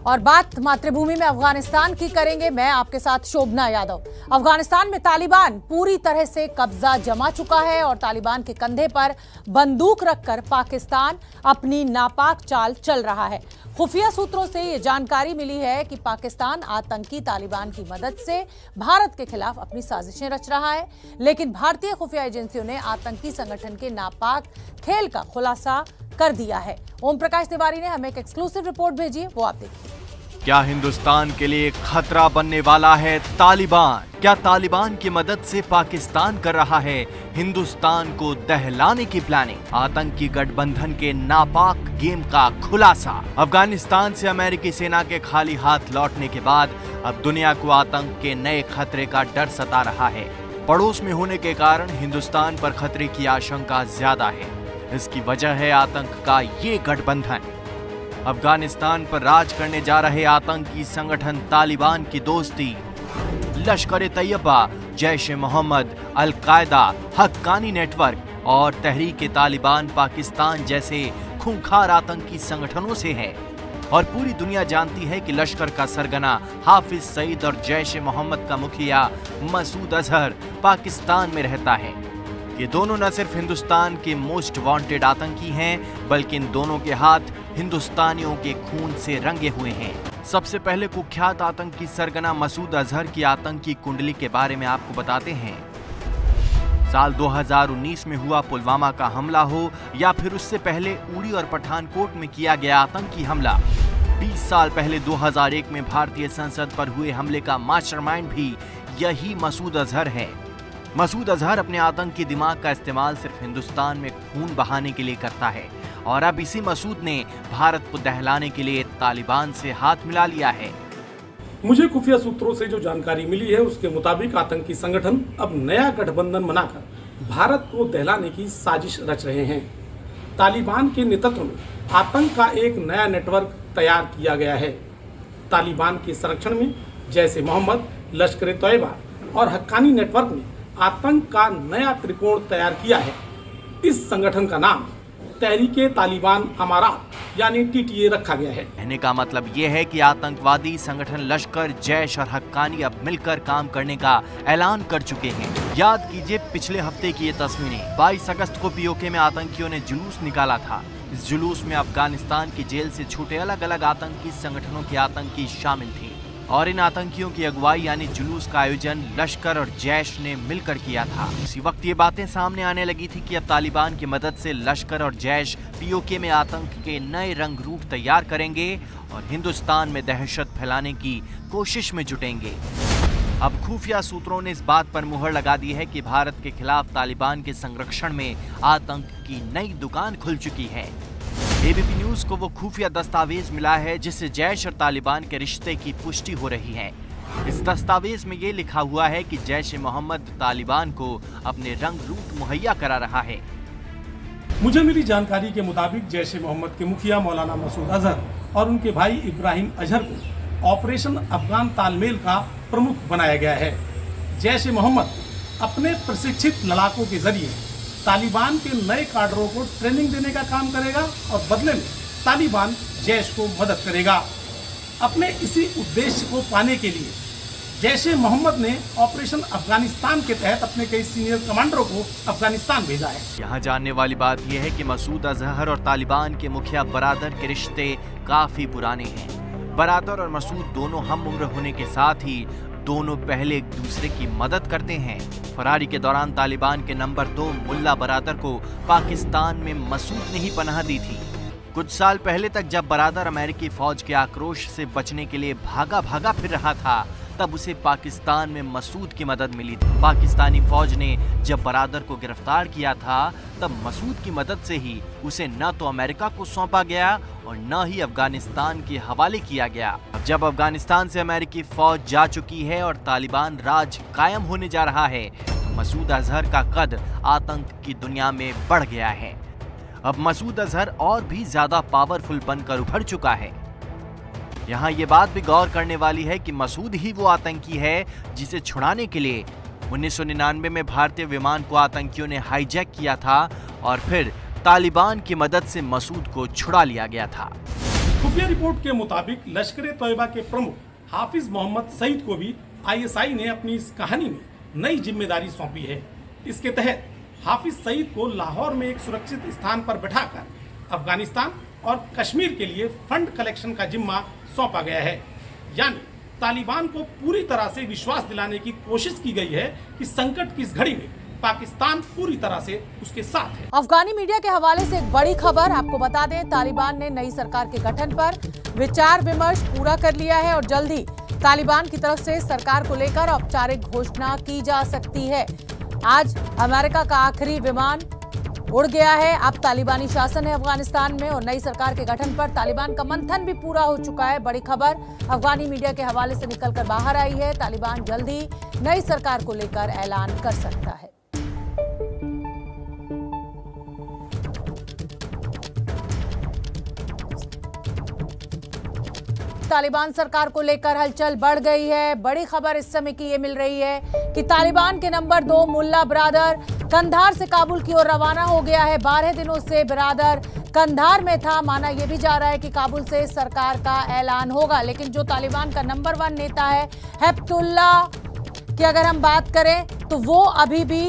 और बात मातृभूमि में अफगानिस्तान की करेंगे। मैं आपके साथ शोभना यादव। अफगानिस्तान में तालिबान पूरी तरह से कब्जा जमा चुका है और तालिबान के कंधे पर बंदूक रखकर पाकिस्तान अपनी नापाक चाल चल रहा है। खुफिया सूत्रों से ये जानकारी मिली है कि पाकिस्तान आतंकी तालिबान की मदद से भारत के खिलाफ अपनी साजिशें रच रहा है, लेकिन भारतीय खुफिया एजेंसियों ने आतंकी संगठन के नापाक खेल का खुलासा कर दिया है। ओम प्रकाश तिवारी ने हमें एक एक्सक्लूसिव रिपोर्ट भेजी है, वो आप देखिए। क्या हिंदुस्तान के लिए खतरा बनने वाला है तालिबान? क्या तालिबान की मदद से पाकिस्तान कर रहा है हिंदुस्तान को दहलाने की प्लानिंग? आतंकी गठबंधन के नापाक गेम का खुलासा। अफगानिस्तान से अमेरिकी सेना के खाली हाथ लौटने के बाद अब दुनिया को आतंक के नए खतरे का डर सता रहा है। पड़ोस में होने के कारण हिंदुस्तान पर खतरे की आशंका ज्यादा है। इसकी वजह है आतंक का ये गठबंधन। अफगानिस्तान पर राज करने जा रहे आतंकी संगठन तालिबान की दोस्ती लश्कर-ए-तैयबा, जैश-ए-मोहम्मद, अल-कायदा, हक्कानी नेटवर्क और तहरीक-ए-तालिबान पाकिस्तान जैसे खूंखार आतंकी संगठनों से है। और पूरी दुनिया जानती है कि लश्कर का सरगना हाफिज सईद और जैश-ए-मोहम्मद का मुखिया मसूद अजहर पाकिस्तान में रहता है। ये दोनों न सिर्फ हिंदुस्तान के मोस्ट वांटेड आतंकी हैं, बल्कि इन दोनों के हाथ हिंदुस्तानियों के खून से रंगे हुए हैं। सबसे पहले कुख्यात आतंकी सरगना मसूद अजहर की आतंकी कुंडली के बारे में आपको बताते हैं। साल 2019 में हुआ पुलवामा का हमला हो या फिर उससे पहले उड़ी और पठानकोट में किया गया आतंकी हमला, 20 साल पहले 2001 में भारतीय संसद पर हुए हमले का मास्टरमाइंड भी यही मसूद अजहर है। मसूद अजहर अपने आतंकी दिमाग का इस्तेमाल सिर्फ हिंदुस्तान में खून बहाने के लिए करता है और अब इसी मसूद ने भारत को दहलाने के लिए तालिबान से हाथ मिला लिया है। मुझे खुफिया सूत्रों से जो जानकारी मिली है उसके मुताबिक आतंकी संगठन अब नया गठबंधन बनाकर भारत को दहलाने की साजिश रच रहे हैं। तालिबान के नेतृत्व में आतंक का एक नया नेटवर्क तैयार किया गया है। तालिबान के संरक्षण में जैश-ए-मोहम्मद, लश्कर-ए-तैयबा और हक्कानी नेटवर्क ने आतंक का नया त्रिकोण तैयार किया है। इस संगठन का नाम तहरीक-ए-तालिबान अमारात यानी TTA रखा गया है। कहने का मतलब ये है कि आतंकवादी संगठन लश्कर, जैश और हक्कानी अब मिलकर काम करने का ऐलान कर चुके हैं। याद कीजिए पिछले हफ्ते की ये तस्वीरें। 22 अगस्त को POK में आतंकियों ने जुलूस निकाला था। इस जुलूस में अफगानिस्तान की जेल से छूटे अलग अलग आतंकी संगठनों के आतंकी शामिल थे और इन आतंकियों की अगुवाई यानी जुलूस का आयोजन लश्कर और जैश ने मिलकर किया था। उसी वक्त ये बातें सामने आने लगी थी कि अब तालिबान की मदद से लश्कर और जैश POK में आतंक के नए रंग रूप तैयार करेंगे और हिंदुस्तान में दहशत फैलाने की कोशिश में जुटेंगे। अब खुफिया सूत्रों ने इस बात पर मुहर लगा दी है कि भारत के खिलाफ तालिबान के संरक्षण में आतंक की नई दुकान खुल चुकी है। ABP न्यूज को वो खुफिया दस्तावेज मिला है जिससे जैश और तालिबान के रिश्ते की पुष्टि हो रही है। इस दस्तावेज में ये लिखा हुआ है कि जैश-ए-मोहम्मद तालिबान को अपने रंग रूप मुहैया करा रहा है। मुझे मिली जानकारी के मुताबिक जैश-ए-मोहम्मद के मुखिया मौलाना मसूद अजहर और उनके भाई इब्राहिम अजहर को ऑपरेशन अफगान तालमेल का प्रमुख बनाया गया है। जैश-ए-मोहम्मद अपने प्रशिक्षित लड़ाकों के जरिए तालिबान के नए काडरों को ट्रेनिंग देने का काम करेगा और बदले में तालिबान जैश को मदद करेगा। अपने इसी उद्देश्य को पाने के लिए जैश-ए-मोहम्मद ने ऑपरेशन अफगानिस्तान के तहत अपने कई सीनियर कमांडरों को अफगानिस्तान भेजा है। यहाँ जानने वाली बात यह है कि मसूद अजहर और तालिबान के मुखिया बरादर के रिश्ते काफी पुराने हैं। बरादर और मसूद दोनों हम उम्र होने के साथ ही दोनों पहले एक दूसरे की मदद करते हैं। फरारी के दौरान तालिबान के नंबर 2 मुल्ला बरादर को पाकिस्तान में मसूद ने ही पनाह दी थी। कुछ साल पहले तक जब बरादर अमेरिकी फौज के आक्रोश से बचने के लिए भागा फिर रहा था, तब उसे पाकिस्तान में मसूद की मदद मिली थी। पाकिस्तानी फौज ने जब बरादर को गिरफ्तार किया था, तब मसूद की मदद से ही उसे न तो अमेरिका को सौंपा गया और न ही अफगानिस्तान के हवाले किया गया। अब जब अफगानिस्तान से अमेरिकी फौज जा चुकी है और तालिबान राज कायम होने जा रहा है, तो मसूद अजहर का कद आतंक की दुनिया में बढ़ गया है। अब मसूद अजहर और भी ज्यादा पावरफुल बनकर उभर चुका है। यहाँ ये बात भी गौर करने वाली है कि मसूद ही वो आतंकी है जिसे छुड़ाने के लिए 1999 में भारतीय विमान को आतंकियों ने हाईजैक किया था और फिर तालिबान की मदद से मसूद को छुड़ा लिया गया था। खुफिया रिपोर्ट के मुताबिक लश्कर-ए-तोयबा के प्रमुख हाफिज मोहम्मद सईद को भी ISI ने अपनी इस कहानी में नई जिम्मेदारी सौंपी है। इसके तहत हाफिज सईद को लाहौर में एक सुरक्षित स्थान पर बैठाकर अफगानिस्तान और कश्मीर के लिए फंड कलेक्शन का जिम्मा सौंपा गया है। यानी तालिबान को पूरी तरह से विश्वास दिलाने की कोशिश की गई है कि संकट की इस घड़ी में पाकिस्तान पूरी तरह से उसके साथ है। अफगानी मीडिया के हवाले से एक बड़ी खबर आपको बता दें, तालिबान ने नई सरकार के गठन पर विचार विमर्श पूरा कर लिया है और जल्द ही तालिबान की तरफ से सरकार को लेकर औपचारिक घोषणा की जा सकती है। आज अमेरिका का आखिरी विमान उड़ गया है। अब तालिबानी शासन है अफगानिस्तान में और नई सरकार के गठन पर तालिबान का मंथन भी पूरा हो चुका है। बड़ी खबर अफगानी मीडिया के हवाले से निकलकर बाहर आई है। तालिबान जल्द ही नई सरकार को लेकर ऐलान कर सकता है। तालिबान सरकार को लेकर हलचल बढ़ गई है। बड़ी खबर इस समय की ये मिल रही है कि तालिबान के नंबर 2 मुल्ला बिरादर कंधार से काबुल की ओर रवाना हो गया है। 12 दिनों से बिरादर कंधार में था। माना यह भी जा रहा है कि काबुल से सरकार का ऐलान होगा, लेकिन जो तालिबान का नंबर 1 नेता है हिब्बुल्लाह की अगर हम बात करें तो वो अभी भी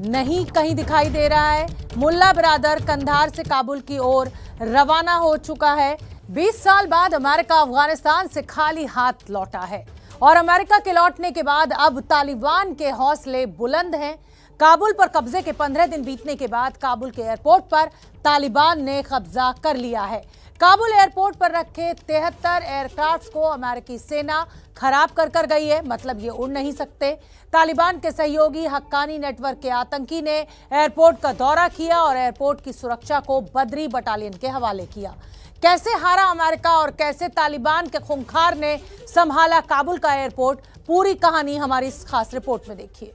नहीं कहीं दिखाई दे रहा है। मुल्ला बिरादर कंधार से काबुल की ओर रवाना हो चुका है। 20 साल बाद अमेरिका अफगानिस्तान से खाली हाथ लौटा है और अमेरिका के लौटने के बाद अब तालिबान के हौसले बुलंद हैं। काबुल पर कब्जे के 15 दिन बीतने के बाद काबुल के एयरपोर्ट पर तालिबान ने कब्जा कर लिया है। काबुल एयरपोर्ट पर रखे 73 एयरक्राफ्ट को अमेरिकी सेना खराब कर गई है, मतलब ये उड़ नहीं सकते। तालिबान के सहयोगी हक्कानी नेटवर्क के आतंकी ने एयरपोर्ट का दौरा किया और एयरपोर्ट की सुरक्षा को बदरी बटालियन के हवाले किया। कैसे हारा अमेरिका और कैसे तालिबान के खूंखार ने संभाला काबुल का एयरपोर्ट, पूरी कहानी हमारी इस खास रिपोर्ट में देखिए।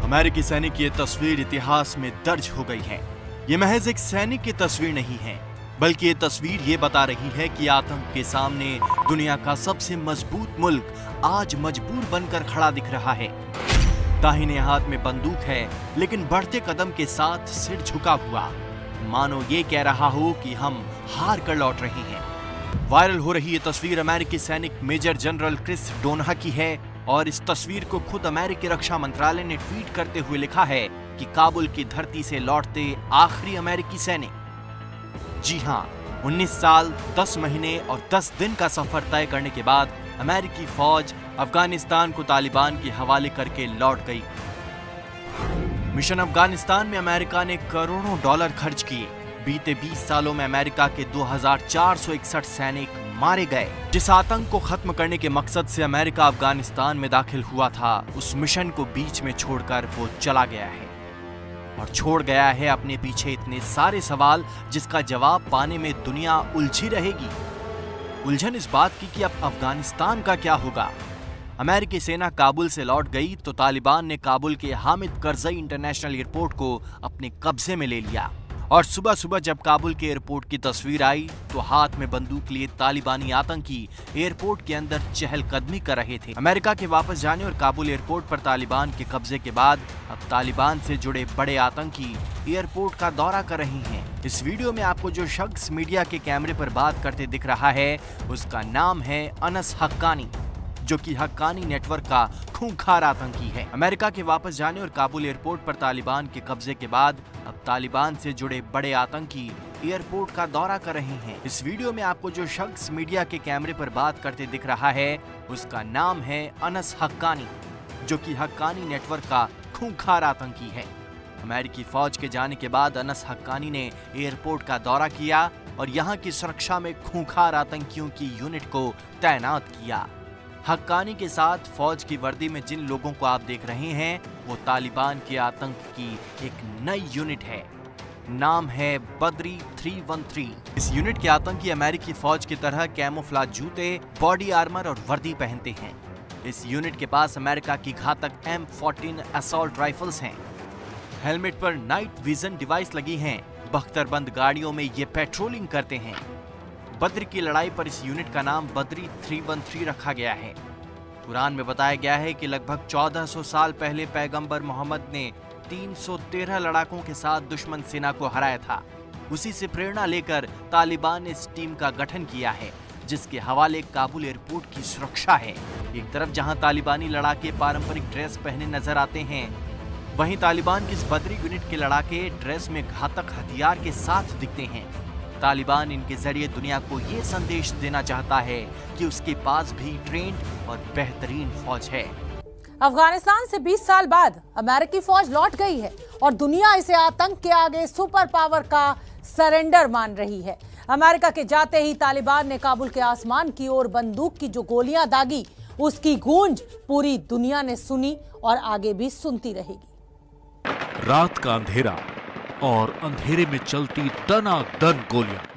अमेरिकी सैनिक की ये तस्वीर इतिहास में दर्ज हो गई है। ये महज एक सैनिक की तस्वीर नहीं है, बल्कि ये तस्वीर ये बता रही है कि आतंक के सामने दुनिया का सबसे मजबूत मुल्क आज मजबूर बनकर खड़ा दिख रहा है। दाहिने हाथ में बंदूक है, लेकिन बढ़ते कदम के साथ सिर झुका हुआ, मानो ये कह रहा हो कि हम हार कर लौट रहे हैं। वायरल हो रही ये तस्वीर अमेरिकी सैनिक मेजर जनरल क्रिस डोनाह की है और इस तस्वीर को खुद अमेरिकी रक्षा मंत्रालय ने ट्वीट करते हुए लिखा है कि काबुल की धरती से लौटते आखिरी अमेरिकी सैनिक। जी हां, 19 साल 10 महीने और 10 दिन का सफर तय करने के बाद अमेरिकी फौज अफगानिस्तान को तालिबान के हवाले करके लौट गई। मिशन अफगानिस्तान में अमेरिका ने करोड़ों डॉलर खर्च किए। बीते 20 सालों में अमेरिका के 2461 सैनिक मारे गए। जिस आतंक को खत्म करने के मकसद से अमेरिका अफगानिस्तान में दाखिल हुआ था, उस मिशन को बीच में छोड़कर वो चला गया है और छोड़ गया है अपने पीछे इतने सारे सवाल जिसका जवाब पाने में दुनिया उलझी रहेगी। उलझन इस बात की कि अब अफगानिस्तान का क्या होगा। अमेरिकी सेना काबुल से लौट गई तो तालिबान ने काबुल के हामिद करजई इंटरनेशनल एयरपोर्ट को अपने कब्जे में ले लिया और सुबह सुबह जब काबुल के एयरपोर्ट की तस्वीर आई तो हाथ में बंदूक लिए तालिबानी आतंकी एयरपोर्ट के अंदर चहलकदमी कर रहे थे। अमेरिका के वापस जाने और काबुल एयरपोर्ट पर तालिबान के कब्जे के बाद अब तालिबान से जुड़े बड़े आतंकी एयरपोर्ट का दौरा कर रहे हैं। इस वीडियो में आपको जो शख्स मीडिया के कैमरे पर बात करते दिख रहा है उसका नाम है अनस हक्कानी, जो कि हक्कानी नेटवर्क का खूंखार आतंकी है। अमेरिका के वापस जाने और काबुल एयरपोर्ट पर तालिबान के कब्जे के बाद अब तालिबान से जुड़े बड़े आतंकी एयरपोर्ट का दौरा कर रहे हैं। इस वीडियो में आपको जो शख्स मीडिया के कैमरे पर बात करते दिख रहा है उसका नाम है अनस हक्कानी, जो कि हक्कानी नेटवर्क का खूंखार आतंकी है। अमेरिकी फौज के जाने के बाद अनस हक्कानी ने एयरपोर्ट का दौरा किया और यहाँ की सुरक्षा में खूंखार आतंकियों की यूनिट को तैनात किया। हक्कानी के साथ फौज की वर्दी में जिन लोगों को आप देख रहे हैं वो तालिबान के आतंक की एक नई यूनिट है। नाम है बद्री 313। इस यूनिट के आतंकी अमेरिकी फौज की तरह कैमोफ्लेज जूते, बॉडी आर्मर और वर्दी पहनते हैं। इस यूनिट के पास अमेरिका की घातक M14 असॉल्ट राइफल्स हैं। हेलमेट पर नाइट विजन डिवाइस लगी हैं। बख्तरबंद गाड़ियों में ये पेट्रोलिंग करते हैं। बद्र की लड़ाई पर इस यूनिट का नाम बद्री 313 रखा गया है। कुरान में बताया गया है कि लगभग 1400 साल पहले पैगंबर मोहम्मद ने 313 लड़ाकों के साथ दुश्मन सेना को हराया था। उसी से प्रेरणा लेकर तालिबान ने इस टीम का गठन किया है, जिसके हवाले काबुल एयरपोर्ट की सुरक्षा है। एक तरफ जहां तालिबानी लड़ाके पारंपरिक ड्रेस पहने नजर आते हैं, वहीं तालिबान की इस बदरी यूनिट के लड़ाके ड्रेस में घातक हथियार के साथ दिखते हैं। तालिबान इनके जरिए दुनिया को ये संदेश देना चाहता है कि उसके पास भी ट्रेंड और बेहतरीन फौज है। अफगानिस्तान से 20 साल बाद अमेरिकी फौज लौट गई है और दुनिया इसे आतंक के आगे सुपर पावर का सरेंडर मान रही है। अमेरिका के जाते ही तालिबान ने काबुल के आसमान की ओर बंदूक की जो गोलियां दागी, उसकी गूंज पूरी दुनिया ने सुनी और आगे भी सुनती रहेगी। रात का अंधेरा और अंधेरे में चलती दनादन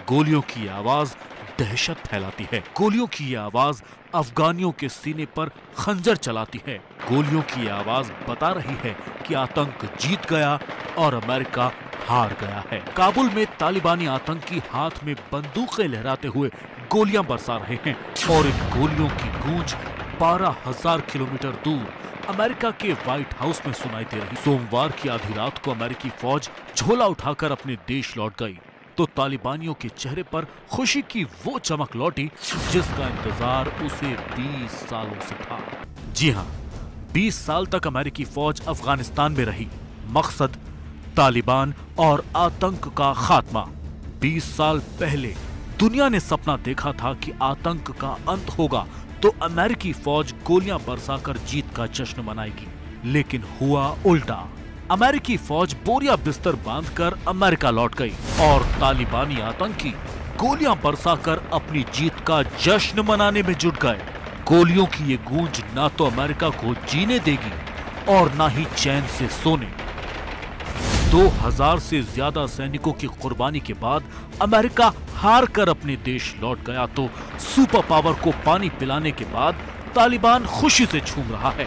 गोलियों की आवाज दहशत फैलाती है। गोलियों की ये आवाज अफगानियों के सीने पर खंजर चलाती है। गोलियों की आवाज बता रही है कि आतंक जीत गया और अमेरिका हार गया है। काबुल में तालिबानी आतंकी हाथ में बंदूकें लहराते हुए गोलियां बरसा रहे हैं और इन गोलियों की गूंज 12,000 किलोमीटर दूर अमेरिका के व्हाइट हाउस में सुनाई दे रही। सोमवार की आधी रात को अमेरिकी फौज झोला उठाकर अपने देश लौट गई तो तालिबानियों के चेहरे पर खुशी की वो चमक लौटी जिसका इंतजार उसे 20 सालों से था। जी हाँ, 20 साल तक अमेरिकी फौज अफगानिस्तान में रही। मकसद तालिबान और आतंक का खात्मा। 20 साल पहले दुनिया ने सपना देखा था कि आतंक का अंत होगा तो अमेरिकी फौज गोलियां बरसाकर जीत का जश्न मनाएगी, लेकिन हुआ उल्टा। अमेरिकी फौज बोरिया बिस्तर बांधकर अमेरिका लौट गई और तालिबानी आतंकी गोलियां बरसाकर अपनी जीत का जश्न मनाने में जुट गए। गोलियों की ये गूंज ना तो अमेरिका को जीने देगी और ना ही चैन से सोने। 2000 से ज्यादा सैनिकों की कुर्बानी के बाद अमेरिका हार कर अपने देश लौट गया तो सुपर पावर को पानी पिलाने के बाद तालिबान खुशी से झूम रहा है।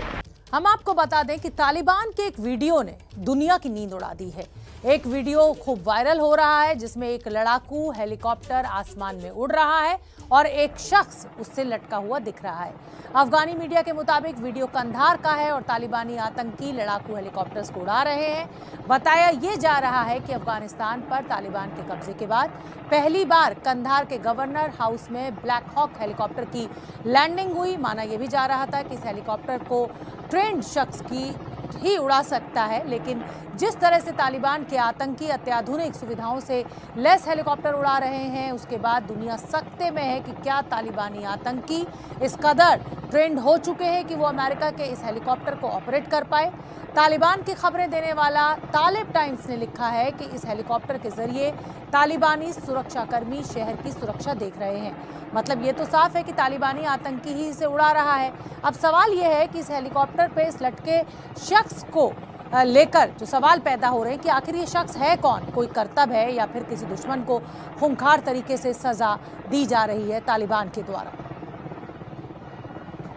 हम आपको बता दें कि तालिबान के एक वीडियो ने दुनिया की नींद उड़ा दी है। एक वीडियो खूब वायरल हो रहा है जिसमें एक लड़ाकू हेलीकॉप्टर आसमान में उड़ रहा है और एक शख्स उससे लटका हुआ दिख रहा है। अफगानी मीडिया के मुताबिक वीडियो कंधार का है और तालिबानी आतंकी लड़ाकू हेलीकॉप्टर्स को उड़ा रहे हैं। बताया ये जा रहा है कि अफगानिस्तान पर तालिबान के कब्जे के बाद पहली बार कंधार के गवर्नर हाउस में ब्लैक हॉक हेलीकॉप्टर की लैंडिंग हुई। माना यह भी जा रहा था कि इस हेलीकॉप्टर को ट्रेंड शख्स की ही उड़ा सकता है, लेकिन जिस तरह से तालिबान के आतंकी अत्याधुनिक सुविधाओं से लैस हेलीकॉप्टर उड़ा रहे हैं, उसके बाद दुनिया सकते में है कि क्या तालिबानी आतंकी इस कदर ट्रेंड हो चुके हैं कि वो अमेरिका के इस हेलीकॉप्टर को ऑपरेट कर पाए। तालिबान की खबरें देने वाला तालिब टाइम्स ने लिखा है कि इस हेलीकॉप्टर के जरिए तालिबानी सुरक्षाकर्मी शहर की सुरक्षा देख रहे हैं। मतलब ये तो साफ है कि तालिबानी आतंकी ही इसे उड़ा रहा है। अब सवाल ये है कि इस हेलीकॉप्टर पे इस लटके शख्स को लेकर जो सवाल पैदा हो रहे हैं कि आखिर ये शख्स है कौन, कोई करतब है या फिर किसी दुश्मन को खूंखार तरीके से सजा दी जा रही है तालिबान के द्वारा।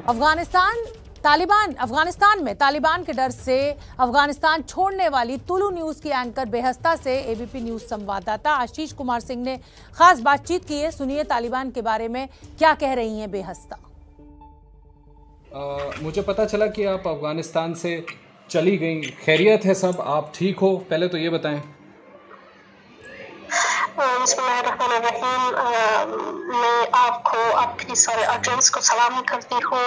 अफगानिस्तान में तालिबान के डर से अफगानिस्तान छोड़ने वाली तुलु न्यूज की एंकर बेहस्ता से एबीपी न्यूज संवाददाता आशीष कुमार सिंह ने खास बातचीत की है। सुनिए तालिबान के बारे में क्या कह रही हैं बेहस्ता। मुझे पता चला कि आप अफगानिस्तान से चली गई, खैरियत है सब, आप ठीक हो? पहले तो ये बताएं। मैं आपको आपकी सारे ऑडियंस को सलाम करती हूँ।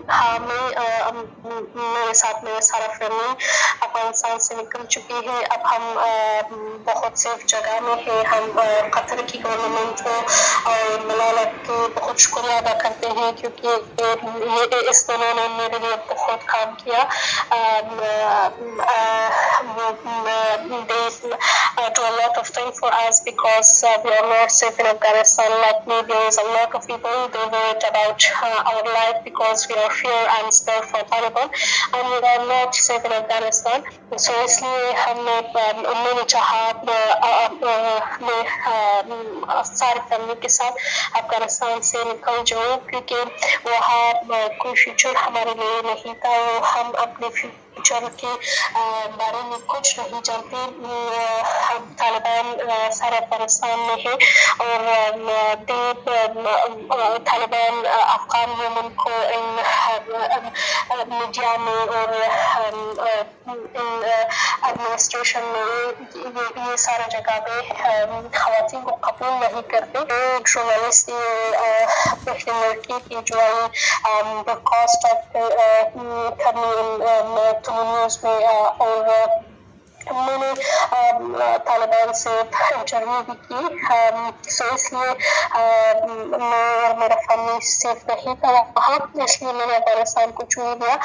हाँ, मेरे साथ में सारा फैमिली अफगानिस्तान से निकल चुकी है। अब हम बहुत सेफ जगह में है। हम कतर की गवर्नमेंट को और मलाला के बहुत शुक्रिया अदा करते हैं क्योंकि ये इस दोनों ने मेरे लिए बहुत काम किया। They do a lot of things for us because we are not safe in Afghanistan. Like me, there is a lot of people they worried about our life because we are fear and scared for Taliban, and we are not safe in Afghanistan. So इसलिए मैंने चाहा मैं सारी family के साथ अफगानिस्तान से निकल जाऊँ क्योंकि वहाँ कोई फ्यूचर हमारे लिए नहीं था। हम अपने फ्यूचर के बारे में कुछ नहीं जानते। तालिबान सारे अफगानिस्तान में है और तालिबान अफगान वुमेन को मीडिया में और एडमिनिस्ट्रेशन में ये सारा जगह पे खवातीन को कबूल नहीं करते। जर्नलिस्ट पहली लड़की की जो आई ब्रॉडकास्ट करनी न्यूज़ में और मैंने तालिबान से इंटरव्यू भी की, सो इसलिए मैं और मेरा फैमिली सेफ नहीं था वहाँ, इसलिए मैंने अफगानिस्तान को चुन लिया।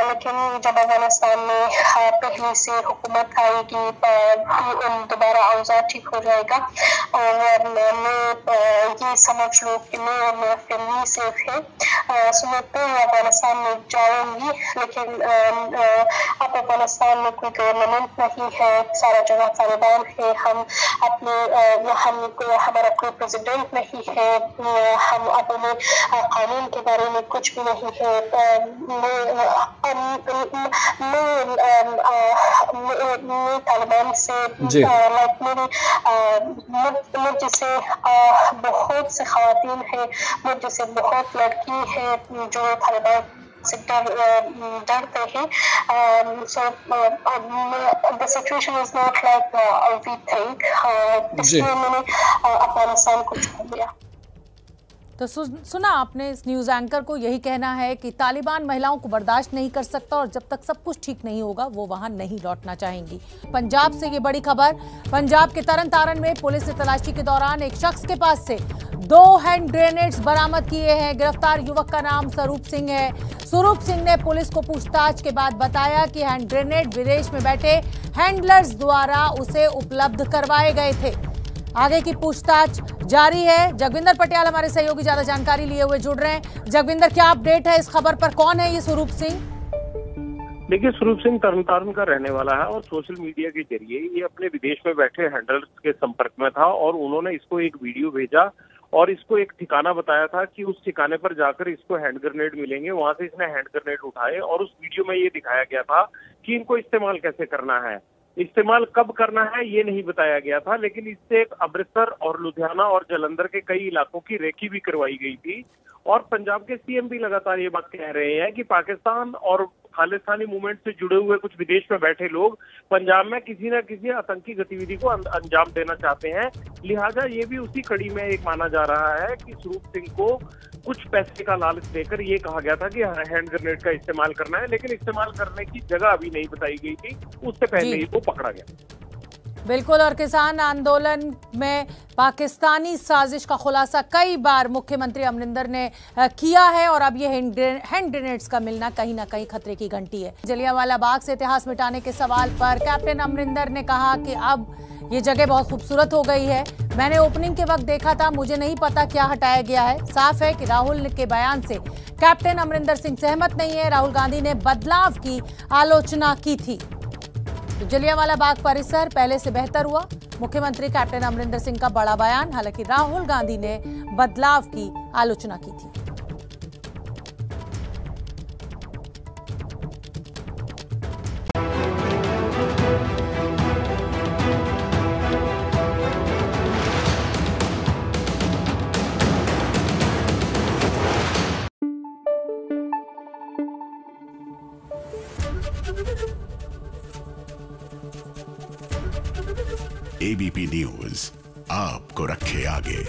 लेकिन जब अफगानिस्तान में पहले से हुकूमत आएगी दोबारा औज़ार ठीक हो जाएगा और मैं ये समझ लूँ कि मैं और मेरा फैमिली सेफ है, सो मैं तो अफगानिस्तान में जाऊँगी। लेकिन अब अफगानिस्तान में कोई गवर्नमेंट नहीं है, सारा जगह तालिबान है, हम अपने हमारा कोई प्रेसिडेंट नहीं है, हम अपने कानून के बारे में कुछ भी नहीं है। मैं तालिबान से मुझ जैसे बहुत से खवातीन है, मुझ जैसे बहुत लड़की है जो तालिबान से डरते हैं। So the situation is not like we think. इसलिए मैंने अफगानिस्तान को छोड़ दिया। तो सुना आपने, इस न्यूज़ एंकर को यही कहना है कि तालिबान महिलाओं को बर्दाश्त नहीं कर सकता और जब तक सब कुछ ठीक नहीं होगा वो वहां नहीं लौटना चाहेंगी। पंजाब से ये बड़ी खबर, पंजाब के तरन तारण में पुलिस ने तलाशी के दौरान एक शख्स के पास से 2 हैंड ग्रेनेड्स बरामद किए हैं। गिरफ्तार युवक का नाम स्वरूप सिंह है। स्वरूप सिंह ने पुलिस को पूछताछ के बाद बताया कि हैंड ग्रेनेड विदेश में बैठे हैंडलर्स द्वारा उसे उपलब्ध करवाए गए थे। आगे की पूछताछ जारी है। जगविंदर पटियाल हमारे सहयोगी ज्यादा जानकारी लिए हुए जुड़ रहे हैं। जगविंदर, क्या अपडेट है इस खबर पर? कौन है ये स्वरूप सिंह? देखिए, स्वरूप सिंह तरन का रहने वाला है और सोशल मीडिया के जरिए ये अपने विदेश में बैठे हैंडलर्स के संपर्क में था और उन्होंने इसको एक वीडियो भेजा और इसको एक ठिकाना बताया था कि उस ठिकाने पर जाकर इसको हैंड ग्रेनेड मिलेंगे। वहां से इसने हैंड ग्रेनेड उठाए और उस वीडियो में ये दिखाया गया था कि इनको इस्तेमाल कैसे करना है, इस्तेमाल कब करना है ये नहीं बताया गया था। लेकिन इससे एक अमृतसर और लुधियाना और जालंधर के कई इलाकों की रेकी भी करवाई गई थी। और पंजाब के सीएम भी लगातार ये बात कह रहे हैं कि पाकिस्तान और खालिस्तानी मूवमेंट से जुड़े हुए कुछ विदेश में बैठे लोग पंजाब में किसी न किसी आतंकी गतिविधि को अंजाम देना चाहते हैं। लिहाजा ये भी उसी कड़ी में एक माना जा रहा है कि स्वरूप सिंह को कुछ पैसे का लालच देकर ये कहा गया था कि हैंड ग्रेनेड का इस्तेमाल करना है, लेकिन इस्तेमाल करने की जगह अभी नहीं बताई गई थी, उससे पहले ही वो पकड़ा गया। बिल्कुल, और किसान आंदोलन में पाकिस्तानी साजिश का खुलासा कई बार मुख्यमंत्री अमरिंदर ने किया है और अब ये हैंड ग्रेनेड्स का मिलना कहीं ना कहीं खतरे की घंटी है। जलियांवाला बाग से इतिहास मिटाने के सवाल पर कैप्टन अमरिंदर ने कहा कि अब ये जगह बहुत खूबसूरत हो गई है, मैंने ओपनिंग के वक्त देखा था, मुझे नहीं पता क्या हटाया गया है। साफ है कि राहुल के बयान से कैप्टन अमरिंदर सिंह सहमत नहीं है। राहुल गांधी ने बदलाव की आलोचना की थी। तो जलियांवाला बाग परिसर पहले से बेहतर हुआ, मुख्यमंत्री कैप्टन अमरिंदर सिंह का बड़ा बयान। हालांकि राहुल गांधी ने बदलाव की आलोचना की थी। एबीपी न्यूज आपको रखे आगे।